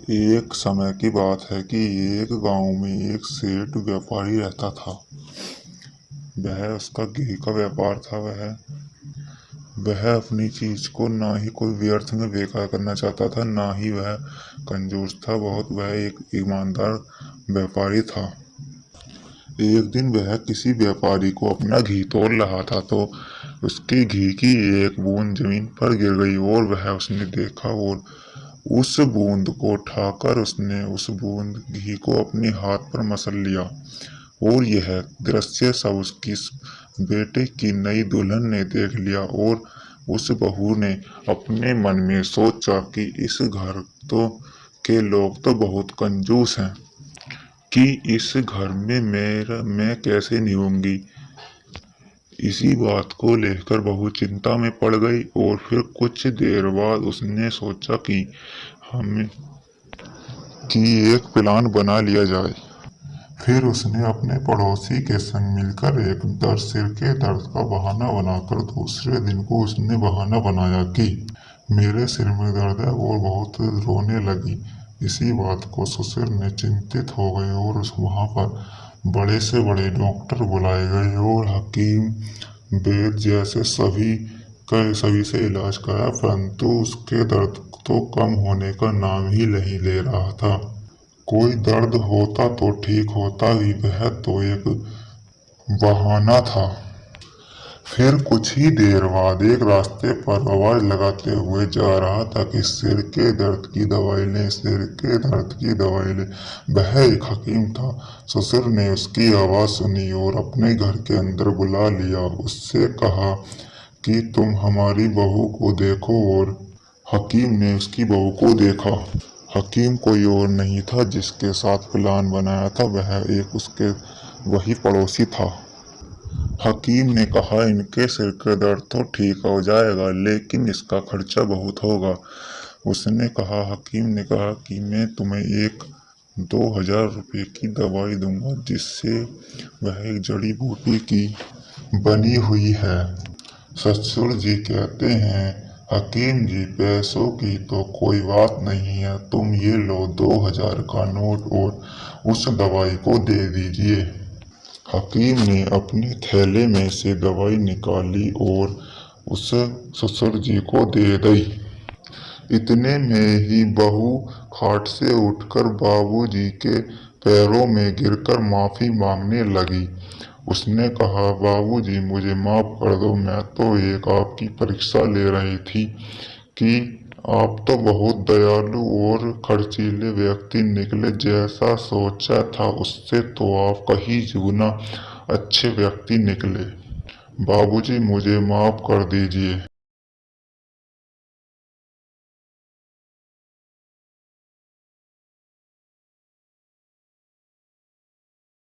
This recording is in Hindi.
एक समय की बात है कि एक गांव में एक सेठ व्यापारी रहता था। उसका घी का व्यापार था। वह अपनी चीज को ना ही कोई व्यर्थ में बेकार करना चाहता था, ना ही वह कंजूस था। वह एक ईमानदार व्यापारी था। एक दिन वह किसी व्यापारी को अपना घी तोल रहा था तो उसके घी की एक बूंद जमीन पर गिर गई और वह उसने देखा और उस बूंद को उठाकर उसने उस बूंद घी को अपने हाथ पर मसल लिया। और यह दृश्य सब उसकी बेटे की नई दुल्हन ने देख लिया और उस बहू ने अपने मन में सोचा कि इस घर तो के लोग तो बहुत कंजूस हैं कि इस घर में मैं कैसे निभूंगी। इसी बात को लेकर बहू चिंता में पड़ गई और फिर कुछ देर बाद उसने सोचा कि हमें कि एक प्लान बना लिया जाए। फिर उसने अपने पड़ोसी के संग मिलकर एक सिर के दर्द का बहाना बनाकर दूसरे दिन को उसने बहाना बनाया कि मेरे सिर में दर्द है और बहुत रोने लगी। इसी बात को ससुर ने चिंतित हो गए और वहां पर बड़े से बड़े डॉक्टर बुलाए गए और हकीम वेद जैसे सभी से इलाज कराया, परंतु उसके दर्द तो कम होने का नाम ही नहीं ले रहा था। कोई दर्द होता तो ठीक होता ही, वह तो एक बहाना था। फिर कुछ ही देर बाद एक रास्ते पर आवाज लगाते हुए जा रहा था कि सिर के दर्द की दवाई लें, सिर के दर्द की दवाई लें। वह एक हकीम था। ससुर ने उसकी आवाज सुनी और अपने घर के अंदर बुला लिया। उससे कहा कि तुम हमारी बहू को देखो। और हकीम ने उसकी बहू को देखा। हकीम कोई और नहीं था जिसके साथ प्लान बनाया था, वह एक उसके वही पड़ोसी था। हकीम ने कहा इनके सिर का दर्द तो ठीक हो जाएगा, लेकिन इसका खर्चा बहुत होगा। हकीम ने कहा कि मैं तुम्हें 2,000 रुपये की दवाई दूंगा, जिससे वह एक जड़ी बूटी की बनी हुई है। ससुर जी कहते हैं हकीम जी, पैसों की तो कोई बात नहीं है, तुम ये लो 2,000 का नोट और उस दवाई को दे दीजिए। हकीम ने अपने थैले में से दवाई निकाली और उस ससुर जी को दे दी। इतने में ही बहू खाट से उठकर बाबूजी के पैरों में गिरकर माफी मांगने लगी। उसने कहा बाबूजी, मुझे माफ कर दो, मैं तो एक आपकी परीक्षा ले रही थी कि आप तो बहुत दयालु और खर्चीले व्यक्ति निकले। जैसा सोचा था उससे तो आप कहीं गुना अच्छे व्यक्ति निकले। बाबूजी, मुझे माफ कर दीजिए।